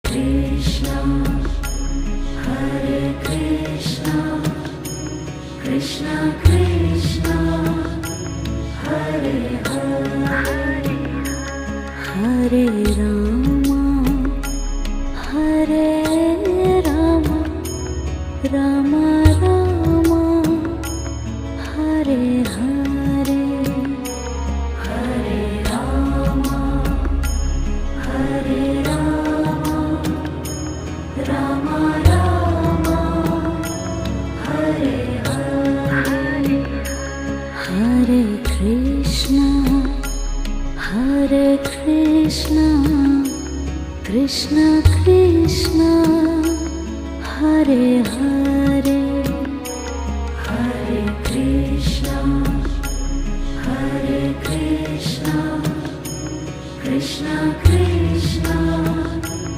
Krishna, Hare Krishna, Krishna Krishna, Hare Hare, Hare Rama, Hare Rama, Rama Rama, Hare Hare, Hare Rama, Hare Rama, Rama Rama, Hare Hare, Hare Krishna, Hare Krishna, Krishna Krishna, Hare Hare, Hare Krishna, Hare Krishna, Krishna Krishna,